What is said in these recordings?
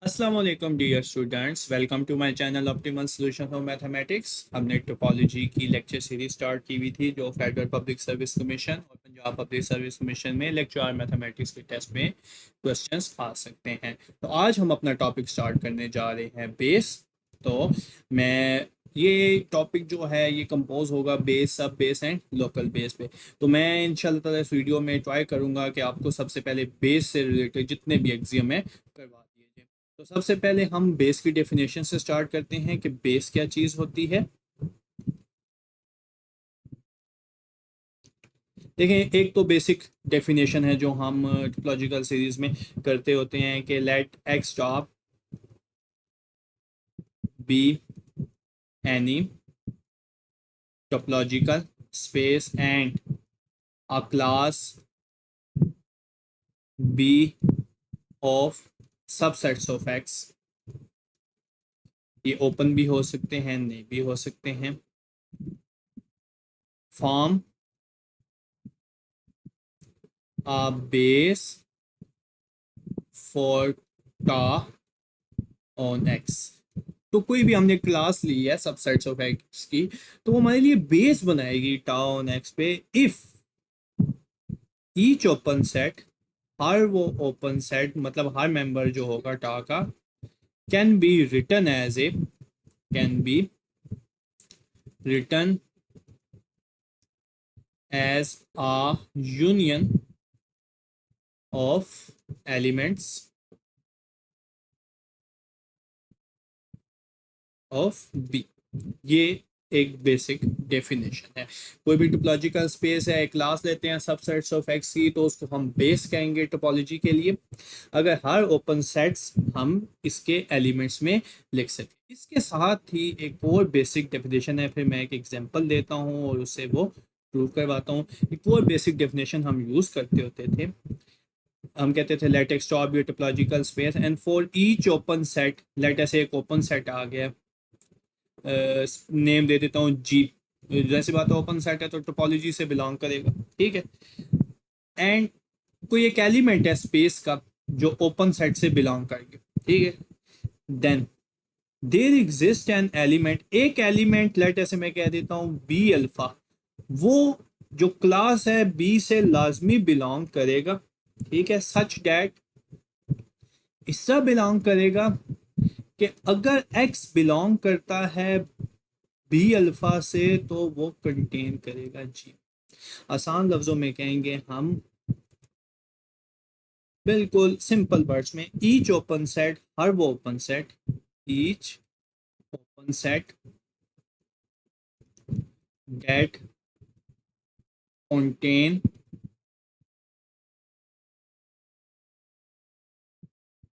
अस्सलाम वालेकुम dear students, welcome to my channel optimal solution of mathematics. हमने topology की लेक्चर सीरीज स्टार्ट की हुई थी जो फेडरल पब्लिक सर्विस कमीशन और पंजाब पब्लिक सर्विस कमीशन में लेक्चर मैथमेटिक्स के टेस्ट में क्वेश्चंस आ सकते हैं। तो आज हम अपना टॉपिक स्टार्ट करने जा रहे हैं बेस। तो मैं ये टॉपिक जो है ये कंपोज होगा बेस, सब बेस एंड लोकल बेस पे। तो मैं इंशाल्लाह ताला इस वीडियो में ट्राई करूंगा कि आपको सबसे पहले बेस से रिलेटेड जितने भी एग्जाम है करवा दिए जाए। तो सबसे पहले हम बेस की डेफिनेशन से स्टार्ट करते हैं कि बेस क्या चीज होती है। देखें, एक तो बेसिक डेफिनेशन है जो हम टोपोलॉजिकल सीरीज में करते होते हैं कि let X top be any topological space and a class B of subsets of X. ये ओपन भी हो सकते हैं, नहीं भी हो सकते हैं। Form a base for tau on X. तो कोई भी हमने क्लास ली है सबसेट्स ऑफ एक्स की, तो वो हमारे लिए बेस बनाएगी टा ऑन एक्स पे इफ ईच ओपन सेट, हर वो ओपन सेट मतलब हर मेंबर जो होगा टा का, can be written as a, can be written as a union of elements of B. ये एक बेसिक डेफिनेशन है। कोई भी टोपोलॉजिकल स्पेस है, एक क्लास लेते हैं सबसेट्स ऑफ एक्स की, तो उसको हम बेस कहेंगे टोपोलॉजी के लिए अगर हर ओपन सेट्स हम इसके एलिमेंट्स में लिख सकें। इसके साथ ही एक और बेसिक डेफिनेशन है, फिर मैं एक एग्जांपल देता हूँ और उससे वो प्रूव करवाता हूँ। एक और बेसिक डेफिनेशन हम यूज करते होते थे, हम कहते थे let X top be topological space and for each open set, let ऐसे एक ओपन सेट आ गया, नेम दे देता हूँ जी। जैसे बात है ओपन सेट है तो टोपोलॉजी से बिलोंग करेगा, ठीक है। एंड कोई एक एलिमेंट है स्पेस का जो ओपन सेट से बिलोंग करेंगे, ठीक है। Then there exist an element, एक एलिमेंट लेट ऐसे मैं कह देता हूँ बी अल्फा, वो जो क्लास है बी से लाजमी बिलोंग करेगा, ठीक है। सच डैट इसका बिलोंग करेगा कि अगर एक्स बिलोंग करता है बी अल्फा से तो वो कंटेन करेगा जी। आसान लफ्जों में कहेंगे हम, बिल्कुल सिंपल वर्ड्स में, ईच ओपन सेट, हर वो open set, each open set that contain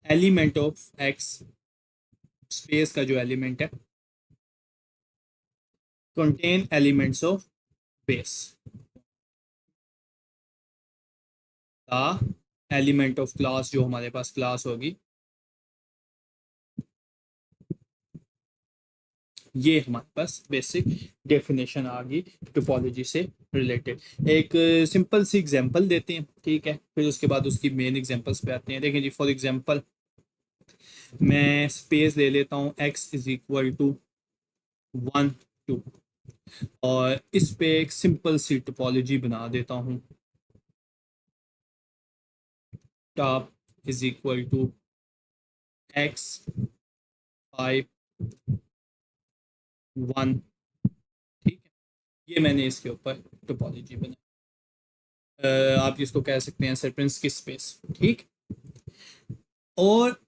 element of x, space का जो एलिमेंट है contain एलिमेंट्स ऑफ बेस, का एलिमेंट ऑफ क्लास, जो हमारे पास क्लास होगी, ये हमारे पास बेसिक डेफिनेशन आ गई टोपोलॉजी से रिलेटेड। एक सिंपल सी एग्जांपल देते हैं, ठीक है, फिर उसके बाद उसकी मेन एग्जांपल्स पे आते हैं। देखें जी, फॉर एग्जांपल मैं स्पेस ले लेता हूँ x इज इक्वल टू 1 2, और इस पे एक सिंपल सी टोपोलॉजी बना देता हूँ। Top is equal to x 5 1, ठीक है। ये मैंने इसके ऊपर टोपोलॉजी बनाई, आप इसको कह सकते हैं सर्पेंस की स्पेस, ठीक। और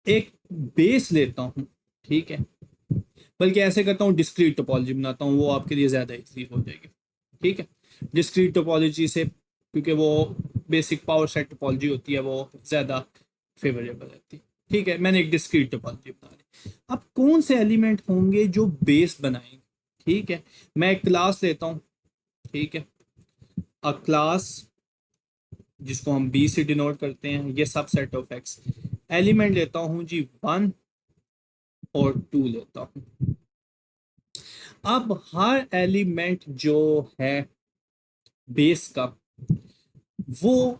एक बेस लेता हूँ, ठीक है, बल्कि ऐसे करता हूँ डिस्क्रीट टोपोलॉजी बनाता हूँ, वो आपके लिए ज़्यादा इजी हो जाएगी, ठीक है। डिस्क्रीट टोपोलॉजी से, क्योंकि वो बेसिक पावर सेट टोपोलॉजी होती है, वो ज़्यादा फेवरेबल रहती है, ठीक है। मैंने एक डिस्क्रीट टोपोलॉजी बना ली। अब कौन से एलिमेंट होंगे जो बेस बनाएंगे, ठीक है। मैं एक क्लास लेता हूँ, ठीक है, अ क्लास जिसको हम बी से डिनोट करते हैं, ये सब सेट ऑफ एक्स। एलिमेंट लेता हूँ जी 1 और 2 लेता हूँ। अब हर एलिमेंट जो है बेस का, वो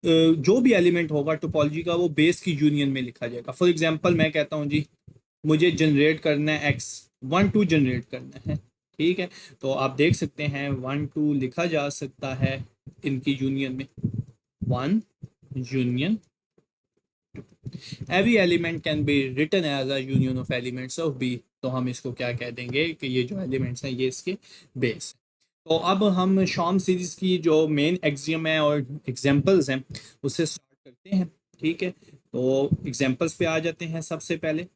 जो भी एलिमेंट होगा टोपोलॉजी का वो बेस की यूनियन में लिखा जाएगा। फॉर एग्जांपल मैं कहता हूँ जी मुझे जनरेट करना है एक्स, 1 2 जनरेट करना है, ठीक है। तो आप देख सकते हैं 1 2 लिखा जा सकता है इनकी यूनियन में, 1 union, every element can be written as a union of elements of B. तो हम इसको क्या कह देंगे कि ये जो एलिमेंट्स हैं ये इसके बेस। तो अब हम शॉर्म सीरीज की जो मेन एक्सियम है और एग्जांपल्स हैं उससे स्टार्ट करते हैं, ठीक है। तो एग्जांपल्स पे आ जाते हैं सबसे पहले।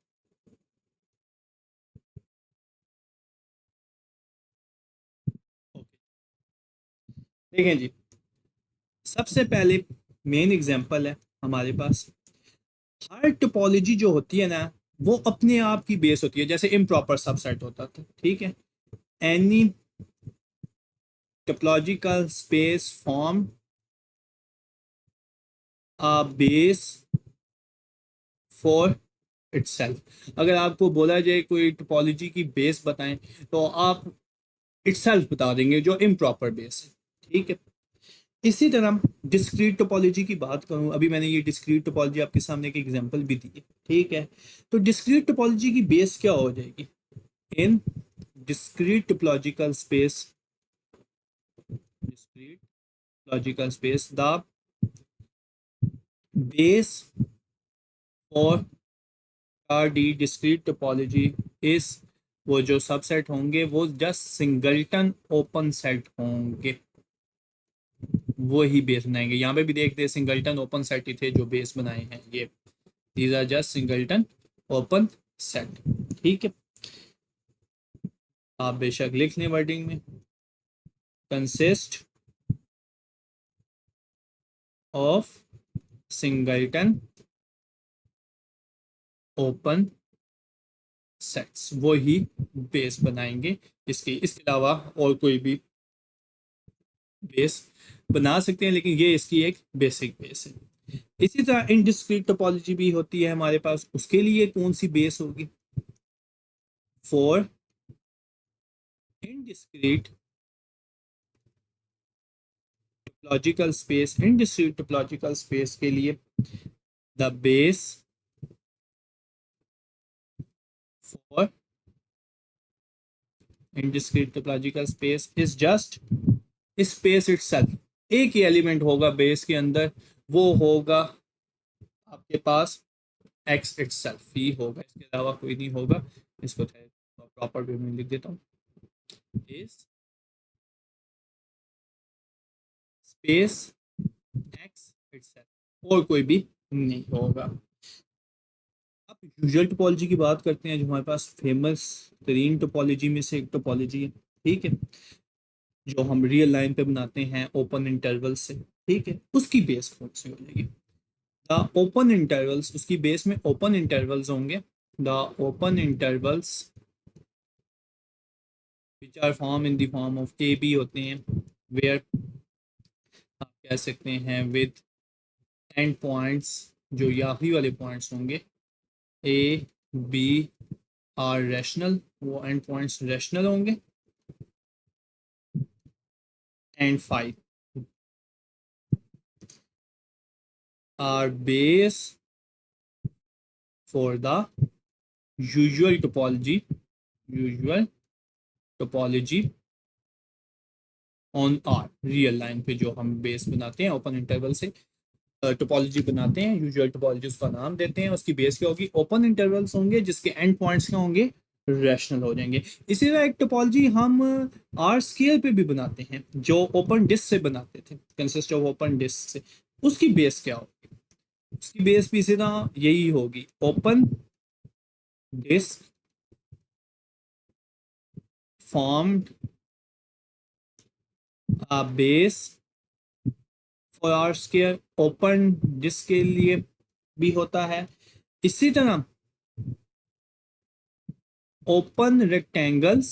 देखें जी, सबसे पहले मेन एग्जांपल है हमारे पास, हर टोपोलॉजी जो होती है ना वो अपने आप की बेस होती है। जैसे इम्प्रॉपर सबसेट होता था, ठीक है, any topological space form a base for itself. अगर आपको बोला जाए कोई टोपोलॉजी की बेस बताएं तो आप इटसेल्फ बता देंगे जो इम्प्रॉपर बेस है, ठीक है। इसी तरह डिस्क्रीट टोपोलॉजी की बात करूं, अभी मैंने ये डिस्क्रीट टोपोलॉजी आपके सामने एक एग्जांपल भी दी है, ठीक है। तो डिस्क्रीट टोपोलॉजी की बेस क्या हो जाएगी? इन discrete topological space, discrete topological space, the base for D discrete topology is, वो जो सबसेट होंगे वो जस्ट सिंगल्टन ओपन सेट होंगे, वो ही बेस बनाएंगे। यहाँ पे भी देखते हैं सिंगल्टन ओपन सेट ही थे जो बेस बनाए हैं ये, these are just singleton open set, ठीक है। आप बेशक लिख लें वर्डिंग में, consist of singleton open sets, वो ही बेस बनाएंगे। इसके अलावा और कोई भी बेस बना सकते हैं लेकिन ये इसकी एक बेसिक बेस है। इसी तरह इनडिस्क्रीट टोपोलॉजी भी होती है हमारे पास, उसके लिए कौन सी बेस होगी? For indiscrete topological space, indiscrete topological space के लिए the base for indiscrete topological space is just space itself. एक ही एलिमेंट होगा बेस के अंदर, वो होगा आपके पास एक्स इटसेल्फ ही होगा, इसके अलावा कोई नहीं होगा। इसको प्रॉपर वे में लिख देता हूँ, इस स्पेस एक्स इटसेल्फ, और कोई भी नहीं होगा। अब यूजुअल टोपोलॉजी की बात करते हैं जो हमारे पास फेमस तरीन टोपोलॉजी में से एक टोपोलॉजी है, ठीक है, जो हम रियल लाइन पे बनाते हैं ओपन इंटरवल से, ठीक है। उसकी बेस कौन सी हो जाएगी? द ओपन इंटरवल्स, उसकी बेस में ओपन इंटरवल्स होंगे, the open intervals which are form in the form of A B होते हैं, वेयर आप कह सकते हैं विद एंड पॉइंट्स, जो आखिरी वाले पॉइंट्स होंगे ए बी आर रैशनल, वो एंड पॉइंट्स रैशनल होंगे, and 5 are base for the usual topology, usual topology on R real line पे जो हम बेस बनाते हैं ओपन इंटरवल से, टोपोलॉजी बनाते हैं, यूजुअल टोपोलॉजी उसका नाम देते हैं। उसकी बेस क्या होगी? ओपन इंटरवल्स होंगे जिसके एंड पॉइंट्स क्या होंगे? रैशनल हो जाएंगे। इसी तरह एक टोपोलॉजी हम आर स्केल पे भी बनाते हैं जो ओपन डिस्क से बनाते थे, कंसिस्ट ऑफ ओपन डिस्क से। उसकी बेस क्या होगी? उसकी बेस भी सीधा यही होगी, open disc formed a base for R scale, open disc के लिए भी होता है। इसी तरह open rectangles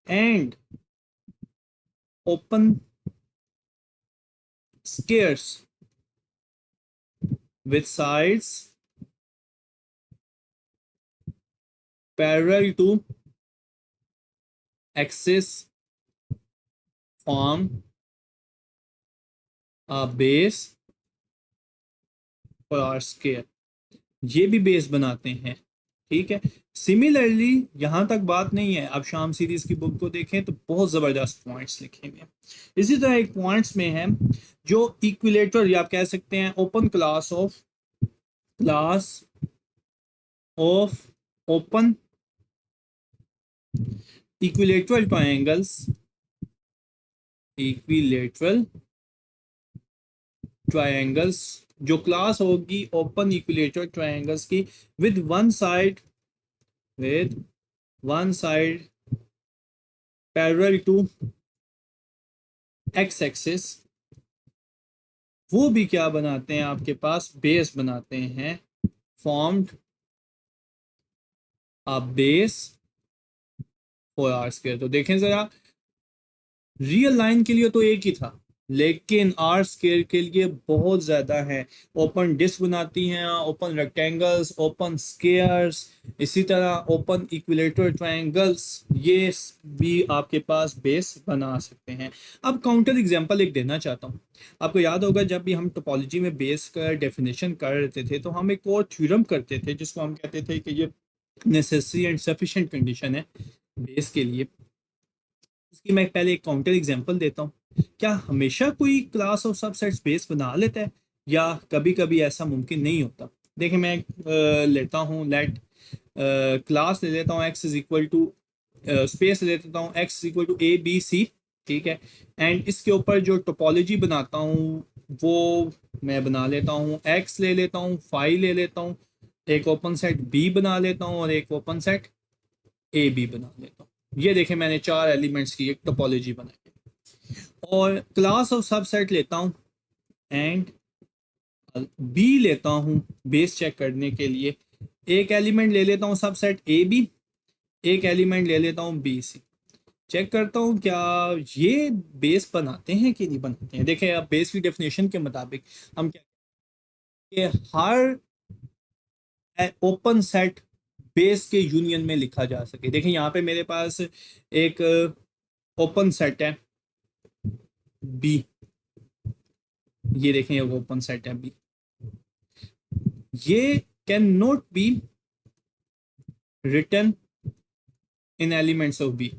and open squares with sides parallel to axis form a base for R square, ये भी बेस बनाते हैं। ठीक है, सिमिलरली यहां तक बात नहीं है, अब शाम सीरीज की बुक को देखें तो बहुत जबरदस्त पॉइंट्स लिखे हुए हैं। इसी तरह एक पॉइंट्स में है जो इक्विलेटर, या आप कह सकते हैं open class of open equilateral triangles, जो क्लास होगी ओपन इक्विलेटरल ट्रायंगल्स की with one side parallel to X axis, वो भी क्या बनाते हैं, आपके पास बेस बनाते हैं, formed a base for R square. तो देखें जरा, रियल लाइन के लिए तो एक ही था, लेकिन आर स्क्वायर के लिए बहुत ज्यादा है। ओपन डिस्क बनाती हैं, ओपन रेक्टेंगल्स, ओपन स्क्वायर्स, इसी तरह ओपन इक्विलेटरल ट्रायंगल्स, ये भी आपके पास बेस बना सकते हैं। अब काउंटर एग्जांपल एक देना चाहता हूँ। आपको याद होगा जब भी हम टोपोलॉजी में बेस का डेफिनेशन कर रहे थे तो हम एक और थ्योरम करते थे जिसको हम कहते थे कि ये नेसेसरी एंड सफिशिएंट कंडीशन है बेस के लिए। इसकी मैं पहले एक काउंटर एग्जांपल देता हूँ। क्या हमेशा कोई क्लास ऑफ सबसेट्स बेस बना लेता है, या कभी कभी ऐसा मुमकिन नहीं होता? देखिए मैं लेता हूँ, लेट क्लास ले लेता हूँ x is equal to space ले लेता हूँ x is equal to A B C. ठीक है, एंड इसके ऊपर जो टोपोलॉजी बनाता हूँ वो मैं बना लेता हूँ, x ले लेता हूँ, फाई ले लेता हूँ, एक ओपन सेट b बना लेता हूँ और एक ओपन सेट ए बी बना लेता हूँ। ये देखें मैंने चार एलिमेंट्स की एक टोपोलॉजी बनाई है। और क्लास ऑफ सबसेट लेता हूँ एंड बी लेता हूँ बेस चेक करने के लिए। एक एलिमेंट ले लेता हूँ सबसेट ए बी, एक एलिमेंट ले लेता हूँ बी सी। चेक करता हूँ क्या ये बेस बनाते हैं कि नहीं बनाते हैं। देखें अब बेस की डेफिनेशन के मुताबिक हम क्या कि हर ओपन सेट बेस के यूनियन में लिखा जा सके। देखें यहाँ पे मेरे पास एक ओपन सेट है बी, ये देखें ये ओपन सेट है बी, ये can not be written in elements of B.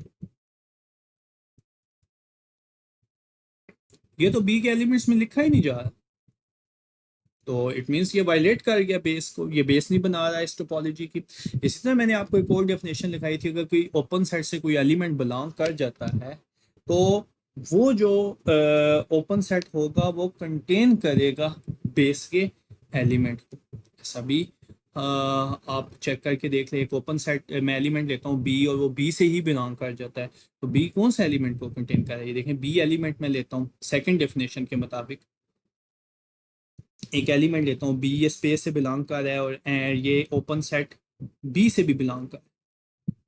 ये तो बी के एलिमेंट्स में लिखा ही नहीं जा रहा, तो इट मीन्स ये वायलेट कर गया बेस को, ये बेस नहीं बना रहा है इस टोपोलॉजी की। इसी तरह मैंने आपको एक और डेफिनेशन लिखाई थी, अगर कोई ओपन सेट से कोई एलिमेंट बिलोंग कर जाता है तो वो जो ओपन सेट होगा वो कंटेन करेगा बेस के एलिमेंट को। ऐसा भी आप चेक करके देख लें, एक ओपन सेट मैं एलिमेंट लेता हूँ बी और वो बी से ही बिलोंग कर जाता है, तो बी कौन सा एलिमेंट को कंटेन कर रहा है? ये देखें बी एलिमेंट मैं लेता हूँ सेकंड डेफिनेशन के मुताबिक, एक एलिमेंट लेता हूँ बी, ये स्पेस से बिलोंग कर रहा है और ये ओपन सेट बी से भी बिलोंग कर,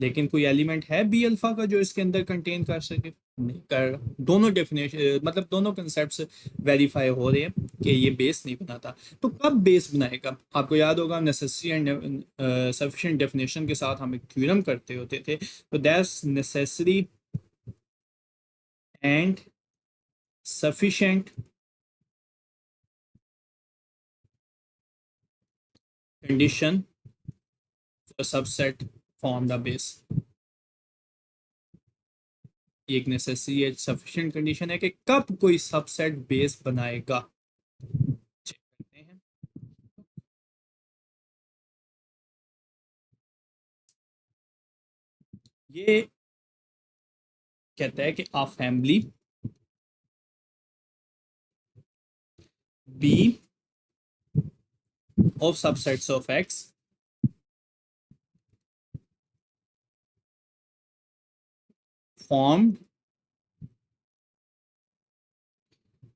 लेकिन कोई एलिमेंट है बी अल्फा का जो इसके अंदर कंटेन कर सके? नहीं कर। दोनों डेफिनेशन मतलब दोनों कंसेप्ट्स वेरीफाई हो रहे हैं कि ये बेस नहीं बनाता। तो कब बेस बनाएगा? आपको याद होगा नेसेसरी एंड सफिशिएंट डेफिनेशन के साथ हम एक थ्योरम करते होते थे, तो that's necessary and sufficient condition for subset form the base। एक नेसेसरी है सफिशिएंट कंडीशन है कि कब कोई सबसेट बेस बनाएगा। चेक करते हैं। ये कहता है कि a family B of subsets of x formed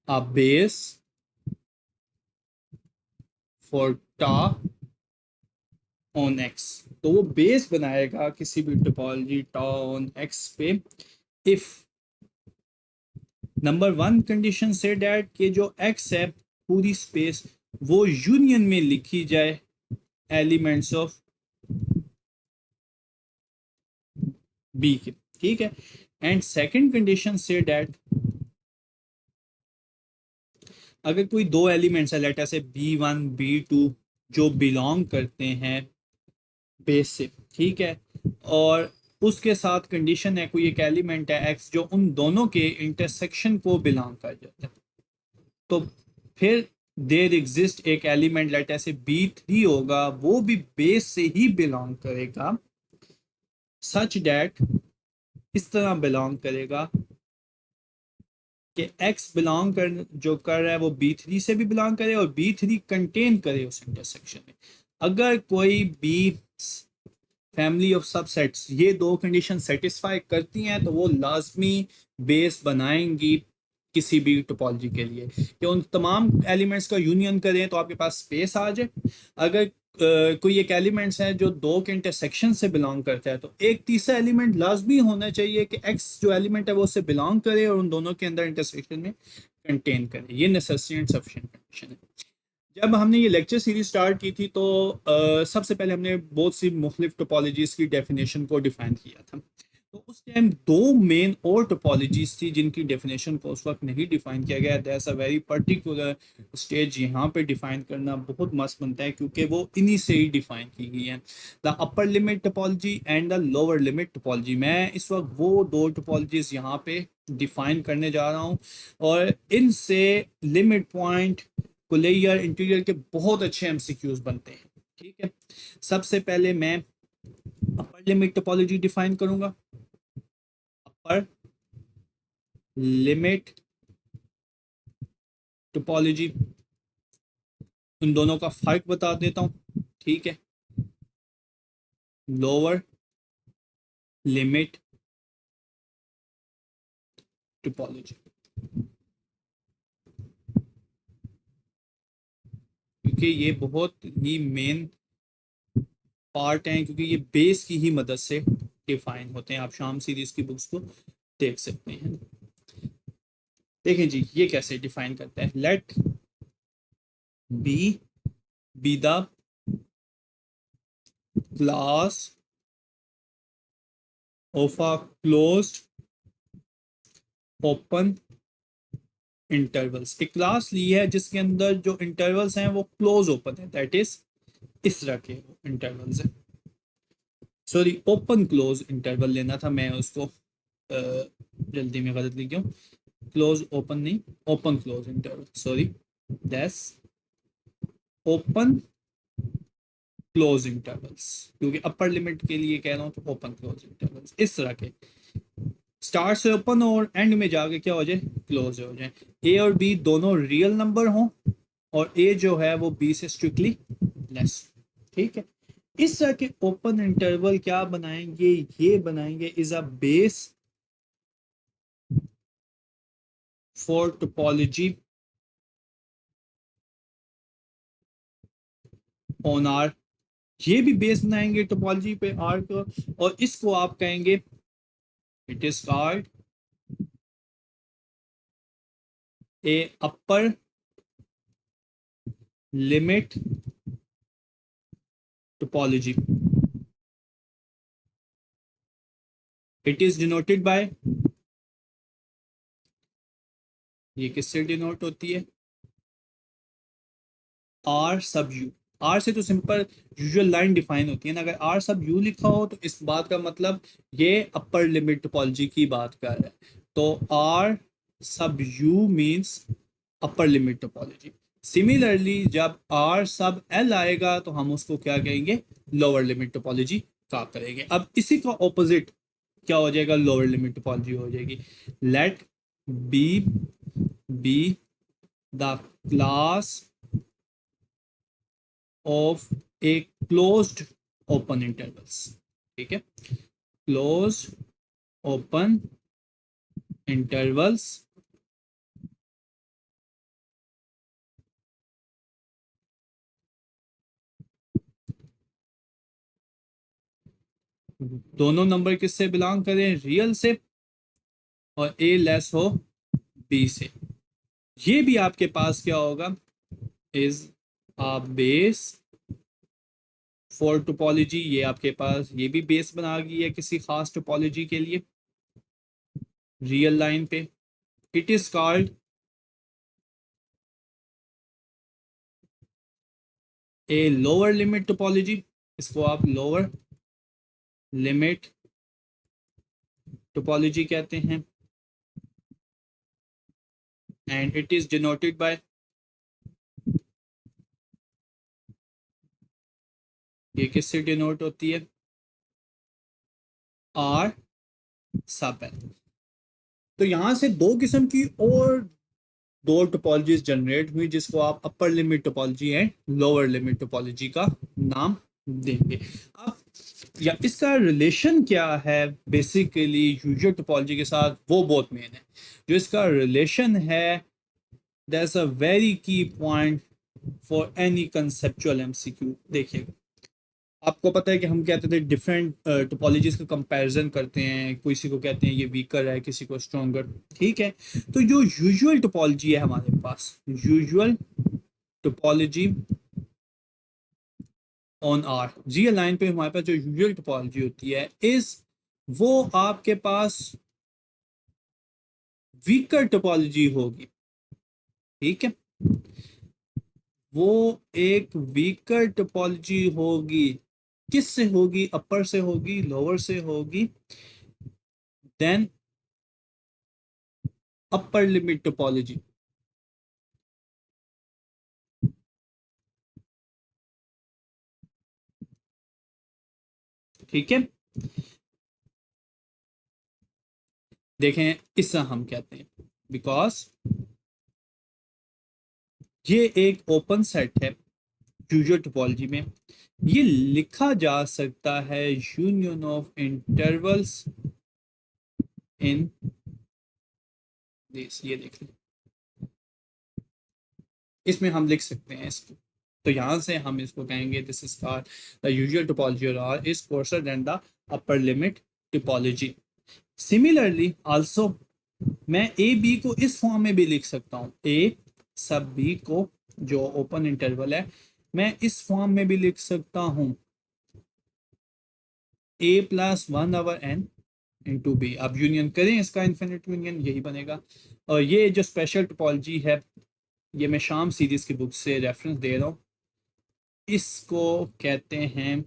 a base for ta on x। तो वो बेस बनाएगा किसी भी टोपोलॉजी टा ऑन एक्स पे if number one condition say that कि जो एक्स है पूरी स्पेस वो यूनियन में लिखी जाए एलिमेंट्स ऑफ बी के। ठीक है, and second condition say that अगर कोई दो एलिमेंट्स है, लेट अस से B1 B2, जो बिलोंग करते हैं बेस से, ठीक है, और उसके साथ कंडीशन है कोई एक एलिमेंट है X जो उन दोनों के इंटरसेक्शन को बिलोंग कर जाता है, तो फिर देर एग्जिस्ट एक एलिमेंट लेट ऐसे B3 होगा, वो भी बेस से ही बिलोंग करेगा, सच डैट, इस तरह बिलोंग करेगा कि X बिलोंग कर जो कर रहा है वो B3 से भी बिलोंग करे और B3 कंटेन करे उस इंटरसेक्शन में। अगर कोई बी फैमिली ऑफ सबसेट्स ये दो कंडीशन सेटिस्फाई करती हैं तो वो लाजमी बेस बनाएंगी किसी भी टोपोलॉजी के लिए, कि उन तमाम एलिमेंट्स का यूनियन करें तो आपके पास स्पेस आ जाए। अगर कोई एक एलिमेंट्स है जो दो के इंटरसेक्शन से बिलोंग करता है तो एक तीसरा एलिमेंट लाजमी होना चाहिए कि एक्स जो एलिमेंट है वो उससे बिलोंग करे और उन दोनों के अंदर इंटरसेक्शन में कंटेन करे। ये नेसेसरी एंड सफिशिएंट कंडीशन है। जब हमने ये लेक्चर सीरीज स्टार्ट की थी तो सबसे पहले हमने बहुत सी मुख्तलिफ टोपोलॉजीज की डेफिनेशन को डिफाइन किया था। तो उस टाइम दो मेन और टोपोलॉजीज थी जिनकी डेफिनेशन को उस वक्त नहीं डिफाइन किया गया। That's a very particular stage, यहाँ पे डिफाइन करना बहुत मस्त बनता है क्योंकि वो इन्हीं से ही डिफाइन की गई है, the upper limit topology and the lower limit topology. मैं इस वक्त वो दो टोपोलॉजीज यहाँ पे डिफाइन करने जा रहा हूँ और इनसे लिमिट पॉइंट, कुलेयर, इंटीरियर के बहुत अच्छे एमसीक्यूज बनते हैं। ठीक है, सबसे पहले मैं अपर लिमिट टोपोलॉजी डिफाइन करूंगा। अपर लिमिट टोपोलॉजी, उन दोनों का फर्क बता देता हूं। ठीक है, लोअर लिमिट टोपोलॉजी, क्योंकि ये बहुत ही मेन पार्ट हैं, क्योंकि ये बेस की ही मदद से डिफाइन होते हैं। आप शाम सीरीज की बुक्स को देख सकते हैं। देखें जी, ये कैसे डिफाइन करता है। Let B the class of a closed open intervals. एक क्लास ली है जिसके अंदर जो इंटरवल्स हैं वो क्लोज ओपन है, दैट इज इस तरह के इंटरवल्स है। सॉरी, ओपन क्लोज इंटरवल लेना था, मैं उसको जल्दी में गलत लिख गया हूँ। क्लोज ओपन नहीं, open close interval, sorry, that's open close intervals, क्योंकि अपर लिमिट के लिए कह रहा हूँ तो ओपन क्लोज इंटरवल्स इस तरह के स्टार्ट से ओपन और एंड में जाके क्या हो जाए, क्लोज हो जाए। ए और बी दोनों रियल नंबर हों और ए जो है वो बी से स्ट्रिक्टली लेस। ठीक है, इस तरह के ओपन इंटरवल क्या बनाएंगे, ये बनाएंगे is a base for topology on R. ये भी बेस बनाएंगे टोपोलॉजी पे आर को, और इसको आप कहेंगे, it is called a upper limit topology. It is denoted by, ये किससे डिनोट होती है, आर सब यू। आर से तो सिंपल यूजुअल लाइन डिफाइन होती है ना, अगर आर सब यू लिखा हो तो इस बात का मतलब ये अपर लिमिट टोपोलॉजी की बात कर रहा है। तो आर सब you means upper limit topology. Similarly जब आर सब एल आएगा तो हम उसको क्या कहेंगे, लोअर लिमिट टोपोलॉजी का करेंगे। अब इसी का ऑपोजिट क्या हो जाएगा, लोअर लिमिट टोपोलॉजी हो जाएगी। Let B the class of A closed open intervals. ठीक है, क्लोज ओपन इंटरवल्स दोनों नंबर किससे बिलोंग करें, रियल से, और ए लेस हो बी से। ये भी आपके पास क्या होगा, is a base for topology. ये आपके पास ये भी बेस बना गई है किसी खास टोपोलॉजी के लिए रियल लाइन पे। It is called a lower limit topology, इसको आप लोअर लिमिट टोपोलॉजी कहते हैं, and it is denoted by, ये किससे डिनोट होती है, आर सब एन। तो यहां से दो किस्म की और दो टोपोलॉजीज जनरेट हुई जिसको आप अपर limit topology and lower limit topology का नाम देंगे। अब या इसका रिलेशन क्या है बेसिकली यूजुअल टोपोलॉजी के साथ, वो बहुत मेन है। जो इसका रिलेशन है, दैट्स अ वेरी की point for any conceptual MCQ. देखिए, आपको पता है कि हम कहते थे डिफरेंट टोपोलॉजीज का कंपैरिजन करते हैं, किसी को कहते हैं ये वीकर है, किसी को स्ट्रॉन्गर, ठीक है। तो जो यूजुअल टोपोलॉजी है हमारे पास, usual topology on R G line पे हमारे पास जो यूजुअल टोपोलॉजी होती है इस, वो आपके पास वीकर टोपोलॉजी होगी, ठीक है। वो एक वीकर टोपोलॉजी होगी, किस से होगी, अपर से होगी, लोअर से होगी, देन अपर लिमिट टोपोलॉजी, ठीक है। देखें, इससे हम कहते हैं बिकॉज ये एक ओपन सेट है यूजुअल टोपोलॉजी में, ये लिखा जा सकता है union of intervals in this, ये देख लें, इसमें हम लिख सकते हैं इसको। तो यहां से हम इसको कहेंगे this is called the usual topology और R is coarser than the upper limit topology. Similarly also मैं ए बी को इस फॉर्म में भी लिख सकता हूँ, ए सब बी को जो ओपन इंटरवल है मैं इस फॉर्म में भी लिख सकता हूँ, A plus one over N into B. अब यूनियन करें इसका, इन्फिनिट यूनियन यही बनेगा। और ये जो स्पेशल टोपोलॉजी है, ये मैं शाम सीरीज की बुक से रेफरेंस दे रहा हूँ, इसको कहते हैं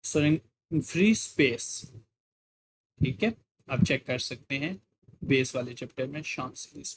फ्री स्पेस, ठीक है। आप चेक कर सकते हैं बेस वाले चैप्टर में शाम सीरीज।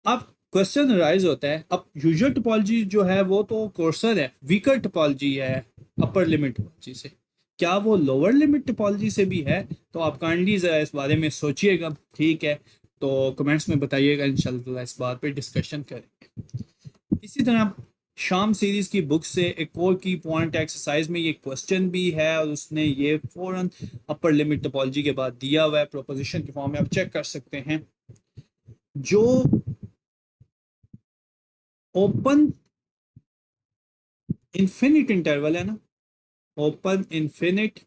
अब क्वेश्चन राइज होता है, अब यूजुअल टोपोलॉजी जो है वो तो कोर्सर है, वीकर टोपोलॉजी है अपर लिमिट टोपोलॉजी से, क्या वो लोअर लिमिट टोपोलॉजी से भी है? तो आप काइंडली जरा इस बारे में सोचिएगा, ठीक है। तो कमेंट्स में बताइएगा, इंशाल्लाह इस बात पे डिस्कशन करेंगे। इसी तरह शाम सीरीज की बुक से एक और की पॉइंट एक्सरसाइज में ये क्वेश्चन भी है और उसने ये फौरन अपर लिमिट टोपोलॉजी के बाद दिया हुआ है प्रोपोजिशन के फॉर्म में, आप चेक कर सकते हैं। जो ओपन इन्फिनिट इंटरवल है ना, ओपन इन्फिनिट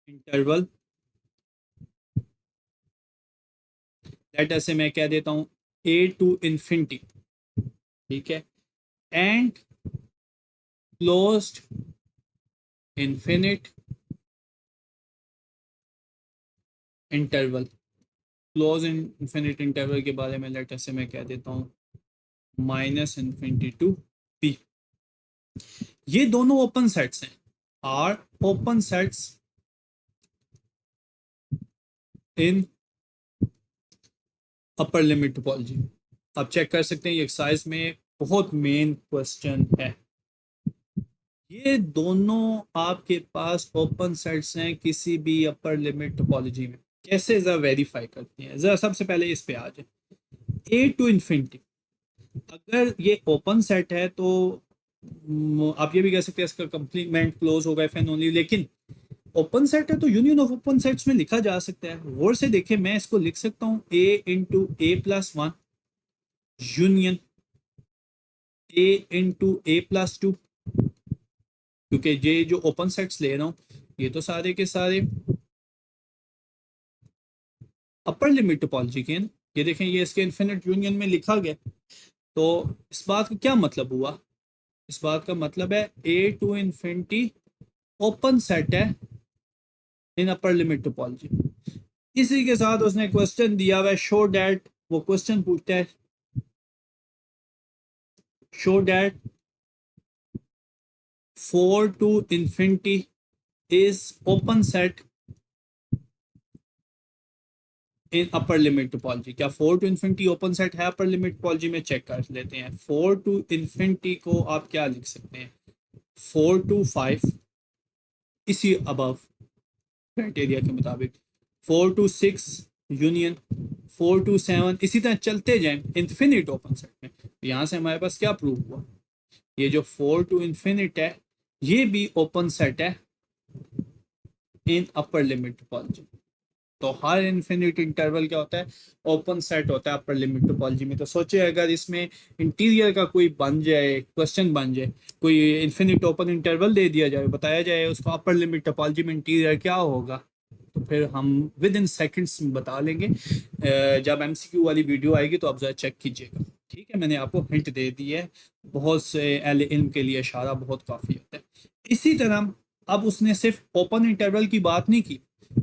इंटरवल, दैट ऐसे मैं कह देता हूं ए टू इन्फिनिटी, ठीक है, and closed infinite interval. Close infinite interval के बारे में लेट ऐसे मैं कह देता हूं माइनस इन्फिनिटी टू पी। ये दोनों ओपन सेट्स हैं, are open sets in upper limit topology. आप चेक कर सकते हैं ये एक्सरसाइज में बहुत मेन क्वेश्चन है। ये दोनों आपके पास ओपन सेट्स हैं किसी भी अपर लिमिट टोपोलॉजी में, कैसे जरा वेरीफाई करते हैं, जरा सबसे पहले इस पे आ जाए। ए टू इन्फिनिटी, अगर ये ओपन सेट है तो आप ये भी कह सकते हैं इसका कंप्लीमेंट क्लोज होगा इफ एंड ओनली, लेकिन ओपन सेट है तो यूनियन ऑफ ओपन सेट्स में लिखा जा सकता है। गौर से देखिए, मैं इसको लिख सकता हूँ A into A plus one union A into A plus two, क्योंकि ये जो ओपन सेट्स ले रहा हूँ ये तो सारे के सारे अपर लिमिट टोपोलॉजी के हैं। ये देखें, ये इसके इन्फिनिट यूनियन में लिखा गया। तो इस बात का क्या मतलब हुआ? इस बात का मतलब है ए टू इन्फिनिटी ओपन सेट है इन अपर लिमिट टोपोलॉजी। इसी के साथ उसने क्वेश्चन दिया हुआ है, शो दैट वो क्वेश्चन पूछता है show that 4 to infinity is open set in upper limit topology. क्या 4 to infinity ओपन सेट है अपर लिमिट टोपोलॉजी में? चेक कर लेते हैं। 4 to infinity को आप क्या लिख सकते हैं? 4 to 5 इसी अबव क्राइटेरिया के मुताबिक, 4 to 6 यूनियन, 4 to 7 इसी तरह चलते जाएं इन्फिनिट ओपन सेट में। यहाँ से हमारे पास क्या प्रूव हुआ? ये जो 4 to infinite है ये भी ओपन सेट है इन अपर लिमिट टोपोलॉजी। तो हर इन्फिनिट इंटरवल क्या होता है? ओपन सेट होता है अपर लिमिट टोपोलॉजी में। तो सोचिए अगर इसमें इंटीरियर का कोई बन जाए, क्वेश्चन बन जाए, कोई इन्फिनिट ओपन इंटरवल दे दिया जाए, बताया जाए उसको अपर लिमिट टोपोलॉजी में इंटीरियर क्या होगा, तो फिर हम विद इन सेकेंड्स बता लेंगे। जब एमसीक्यू वाली वीडियो आएगी तो आप जरा चेक कीजिएगा, ठीक है? मैंने आपको हिंट दे दी है, बहुत से अहले इल्म के लिए इशारा बहुत काफ़ी होता है। इसी तरह अब उसने सिर्फ ओपन इंटरवल की बात नहीं की,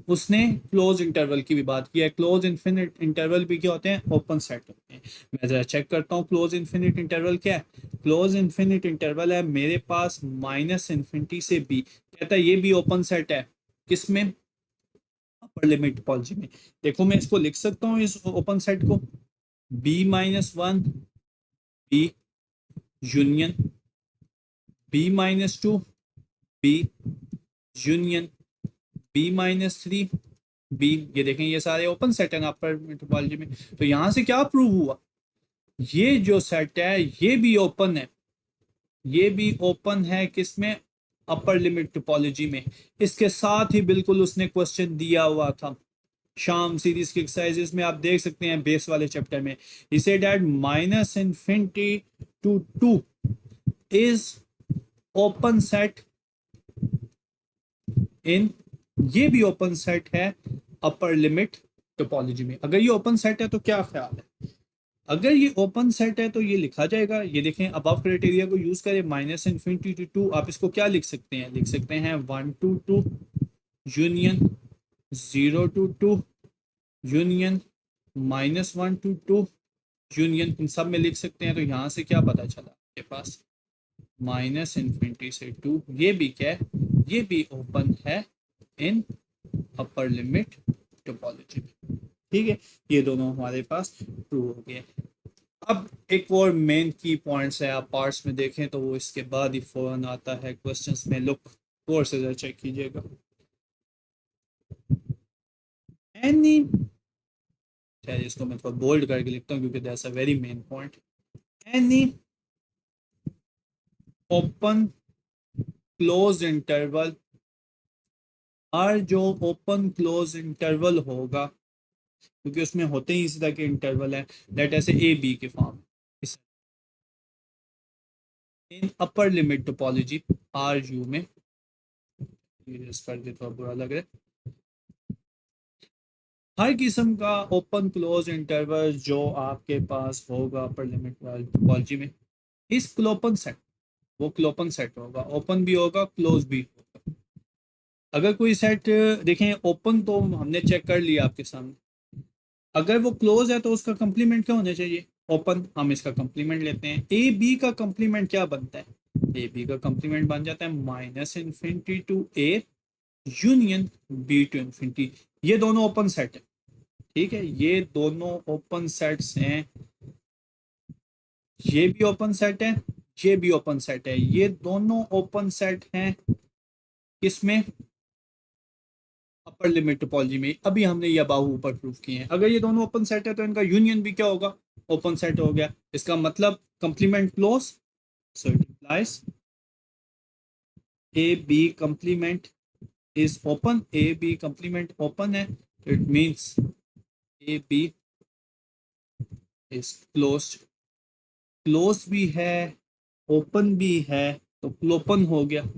उसने क्लोज इंटरवल की भी बात की है। क्लोज इन्फिनिट इंटरवल भी क्या होते हैं? ओपन सेट होते हैं। मैं जरा चेक करता हूँ क्लोज इन्फिनिट इंटरवल क्या है। क्लोज इन्फिनिट इंटरवल है मेरे पास माइनस इन्फिनिटी से बी, कहता है ये भी ओपन सेट है। किसमें? अपर लिमिट टोपोलॉजी में। देखो मैं इसको लिख सकता हूँ इस ओपन सेट को, B minus one B union B minus two B union B minus three B. ये देखें ये सारे ओपन सेट है अपर टोपोलॉजी में। तो यहां से क्या प्रूव हुआ? ये जो सेट है ये भी ओपन है, ये भी ओपन है किसमें? अपर लिमिट टोपोलॉजी में। इसके साथ ही बिल्कुल उसने क्वेश्चन दिया हुआ था शाम सीरीज के एक्सरसाइजेस में, आप देख सकते हैं बेस वाले चैप्टर में। he said that minus infinity to 2 is open set in, ये भी ओपन सेट है अपर लिमिट टोपोलॉजी में। अगर ये ओपन सेट है तो क्या ख्याल है? अगर ये ओपन सेट है तो ये लिखा जाएगा, ये देखें अबव क्राइटेरिया को यूज करें, माइनस इन्फिनिटी टू 2, आप इसको क्या लिख सकते हैं? लिख सकते हैं 1 to 2 union 0 to 2 union -1 to 2 union, इन सब में लिख सकते हैं। तो यहाँ से क्या पता चला आपके पास? माइनस इन्फिनिटी से 2, ये भी क्या है? ये भी ओपन है इन अपर लिमिट टोपोलॉजी में, ठीक है? ये दोनों हमारे पास प्रूव हो गए। अब एक और मेन की पॉइंट्स है, आप पार्ट्स में देखें तो वो इसके बाद ही फौरन आता है क्वेश्चंस में। लुक और से जरा चेक कीजिएगा। एनी, चलिए इसको मैं थोड़ा बोल्ड करके लिखता हूँ क्योंकि that's a very main point. Any open close interval, और जो ओपन क्लोज इंटरवल होगा, क्योंकि उसमें होते ही इसी तरह के इंटरवल है, दैट ऐसे ए बी के form, in upper limit topology R U में, कर दे थोड़ा बुरा लग रहा है, हर किस्म का ओपन क्लोज इंटरवल जो आपके पास होगा अपर लिमिट टोपोलॉजी में, इस क्लोपन सेट, वो क्लोपन सेट होगा, ओपन भी होगा क्लोज भी होगा। अगर कोई सेट देखें ओपन तो हमने चेक कर लिया आपके सामने, अगर वो क्लोज है तो उसका कंप्लीमेंट क्या होना चाहिए? ओपन। हम इसका कंप्लीमेंट लेते हैं, ए बी का कंप्लीमेंट क्या बनता है? ए बी का कंप्लीमेंट बन जाता है minus infinity to A union B to infinity. ये दोनों ओपन सेट है, ठीक है? ये दोनों ओपन सेट्स हैं, ये भी ओपन सेट है, ये भी ओपन सेट है, ये दोनों ओपन सेट हैं किसमें? अपर लिमिट टोपोलॉजी में। अभी हमने ये अबाउ ऊपर प्रूफ किए हैं। अगर ये दोनों ओपन सेट है तो इनका यूनियन भी क्या होगा? ओपन सेट हो गया। इसका मतलब complement close, so it implies A B complement is open, A B complement open है, it means A B is closed. Close भी है ओपन भी है तो क्लोपन हो गया।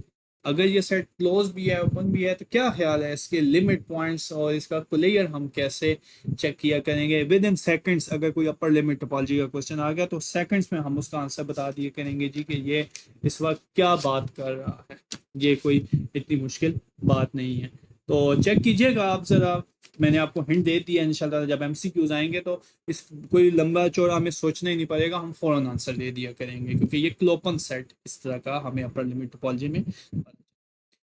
अगर ये सेट क्लोज भी है ओपन भी है तो क्या ख्याल है इसके लिमिट पॉइंट्स और इसका क्लियर हम कैसे चेक किया करेंगे? विद इन सेकंड्स अगर कोई अपर लिमिट टोपोलॉजी का क्वेश्चन आ गया तो सेकंड्स में हम उसका आंसर बता दिए करेंगे जी कि ये इस वक्त क्या बात कर रहा है। ये कोई इतनी मुश्किल बात नहीं है। तो चेक कीजिएगा आप ज़रा, मैंने आपको हिंट दे दिया। इंशाल्लाह जब एमसीक्यूज आएंगे तो इस कोई लंबा चौड़ा हमें सोचना ही नहीं पड़ेगा, हम फ़ौरन आंसर दे दिया करेंगे, क्योंकि ये क्लोपन सेट इस तरह का हमें अपर लिमिट टोपोलॉजी में।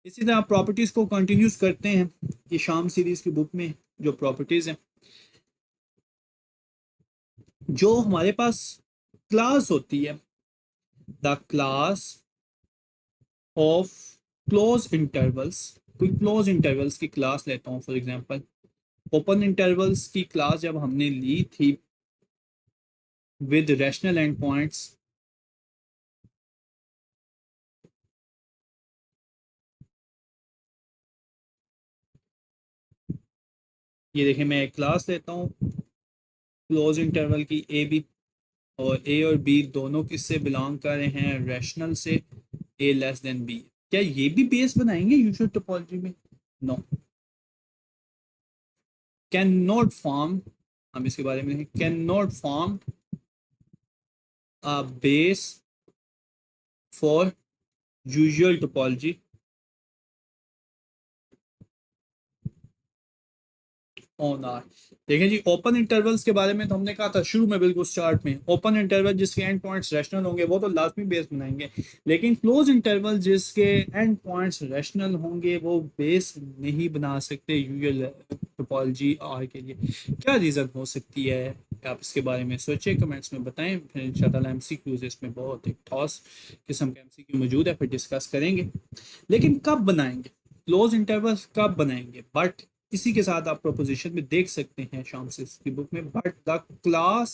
इसी तरह प्रॉपर्टीज़ को कंटिन्यूस करते हैं। ये शाम सीरीज़ की बुक में जो प्रॉपर्टीज़ हैं, जो हमारे पास क्लास होती है, the class of close intervals, कोई क्लोज इंटरवल्स की क्लास लेता हूँ फॉर एग्जांपल। ओपन इंटरवल्स की क्लास जब हमने ली थी विद रैशनल एंड पॉइंट्स, ये देखें मैं एक क्लास लेता हूँ क्लोज इंटरवल की ए बी, और ए और बी दोनों किससे बिलोंग कर रहे हैं, रैशनल से, ए लेस देन बी। क्या ये भी बेस बनाएंगे यूजुअल टोपोलॉजी में? नो, कैन नॉट फॉर्म, हम इसके बारे में can not form a base for usual topology on R. देखें जी, ओपन इंटरवल्स के बारे में तो हमने कहा था शुरू में, बिल्कुल स्टार्ट में, ओपन इंटरवल जिसके एंड पॉइंट्स रैशनल होंगे वो तो लाजमी बेस बनाएंगे, लेकिन क्लोज इंटरवल जिसके एंड पॉइंट्स रैशनल होंगे वो बेस नहीं बना सकते यूजुअल टोपोलॉजी आर के लिए। क्या रीज़न हो सकती है, आप इसके बारे में सोचिए, कमेंट्स में बताएं। फिर इंशाल्लाह एमसीक्यूज इसमें बहुत एक ठोस किस्म के एमसीक्यू मौजूद है, फिर डिस्कस करेंगे। लेकिन कब बनाएंगे क्लोज इंटरवल, कब बनाएंगे? बट इसी के साथ आप प्रोपोजिशन में देख सकते हैं शाम से की बुक में, but the class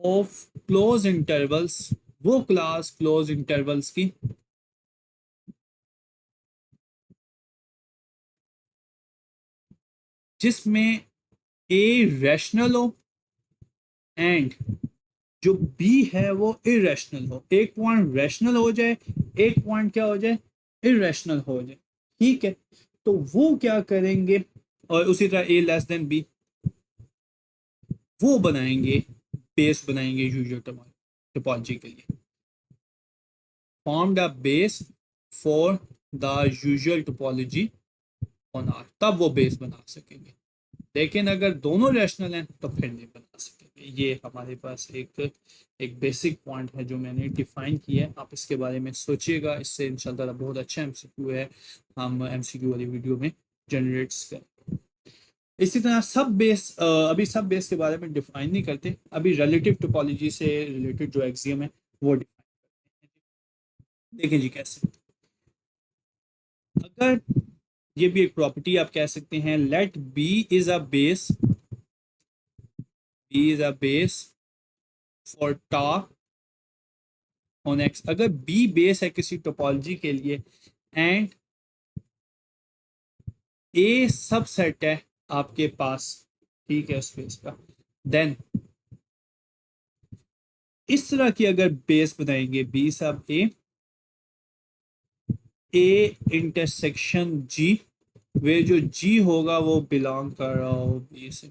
of close intervals, वो क्लास क्लोज इंटरवल्स की जिसमें ए रैशनल हो एंड जो बी है वो इरेशनल हो। एक पॉइंट रैशनल हो जाए, एक पॉइंट क्या हो जाए, इरेशनल हो जाए। ठीक है, तो वो क्या करेंगे, और उसी तरह ए लेस देन बी, वो बनाएंगे, बेस बनाएंगे यूजुअल टोपोलॉजी के लिए। Formed a base for the usual topology on R, तब वो बेस बना सकेंगे। लेकिन अगर दोनों रैशनल हैं तो फिर नहीं बना सकेंगे। ये हमारे पास एक एक बेसिक पॉइंट है जो मैंने डिफाइन किया है, आप इसके बारे में सोचिएगा। इससे इंशाल्लाह बहुत अच्छा एमसीक्यू है, हम एमसीक्यू वाली वीडियो में जनरेट्स करें। इसी तरह सब बेस, अभी सब बेस के बारे में डिफाइन नहीं करते, अभी रिलेटिव टोपोलॉजी से रिलेटेड जो एक्सियम है वो डिफाइन करते हैं। देखें जी कैसे, अगर ये भी एक प्रॉपर्टी आप कह सकते हैं, let B is a base, B is a base for tau on X. अगर बी बेस है किसी टोपोलॉजी के लिए एंड ए सबसेट है आपके पास, ठीक है, स्पेस का, देन इस तरह की अगर बेस बनाएंगे, बी सब ए इंटरसेक्शन जी, वे जो जी होगा वो बिलोंग कर रहा हो बी से,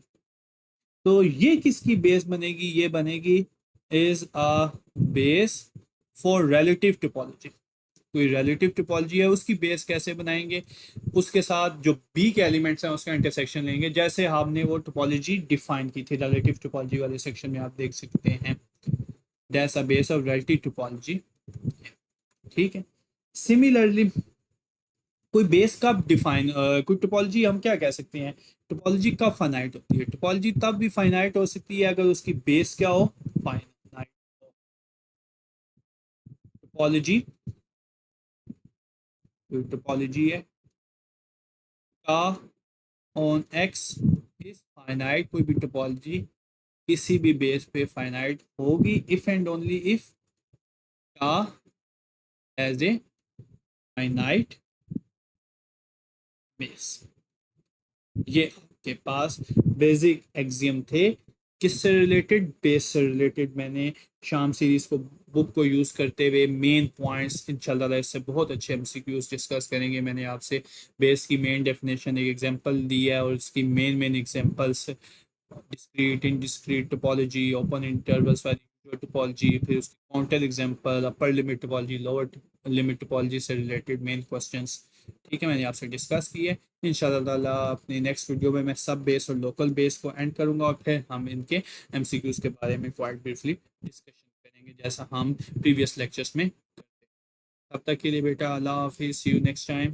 तो ये किसकी बेस बनेगी, ये बनेगी is a base for relative topology. कोई रिलेटिव टोपोलॉजी है उसकी बेस कैसे बनाएंगे, उसके साथ जो बी के एलिमेंट्स हैं उसका इंटरसेक्शन लेंगे, जैसे हमने वो टोपोलॉजी डिफाइन की थी रिलेटिव टोपोलॉजी वाले सेक्शन में, आप देख सकते हैं that's a base of relative topology. ठीक है, सिमिलरली कोई बेस कब डिफाइन, कोई टोपोलॉजी हम क्या कह सकते हैं, टोपोलॉजी कब फाइनाइट होती है? टोपोलॉजी तब भी फाइनाइट हो सकती है अगर उसकी बेस क्या हो, फाइनाइट। टोपोलॉजी, टोपोलॉजी है का ऑन एक्स इज फाइनाइट, कोई भी टोपोलॉजी किसी भी बेस पे फाइनाइट होगी इफ एंड ओनली इफ का एज ए फाइनाइट बेस। ये आपके पास बेसिक एक्सियम थे, किससे रिलेटेड, बेस से रिलेटेड। मैंने शाम सीरीज को बुक को यूज करते हुए मेन पॉइंट्स इंशाल्लाह इससे बहुत अच्छे एमसीक्यूज डिस्कस करेंगे। मैंने आपसे बेस की मेन डेफिनेशन एक एग्जांपल दी है और इसकी main main examples, discrete indiscrete topology, open intervals वाली टोपोलॉजी, फिर उसकी counter example, upper limit topology, lower limit topology से रिलेटेड मेन क्वेश्चंस। ठीक है, मैंने आपसे डिस्कस की है। इंशाल्लाह ताला अपनी नेक्स्ट वीडियो में मैं सब बेस और लोकल बेस को एंड करूंगा और फिर हम इनके एमसीक्यूज के बारे में क्वाइट ब्रीफली डिस्कशन करेंगे जैसा हम प्रीवियस लेक्चर्स में करते हैं। तब तक के लिए बेटा अल्लाह हाफिज़, सी यू नेक्स्ट टाइम।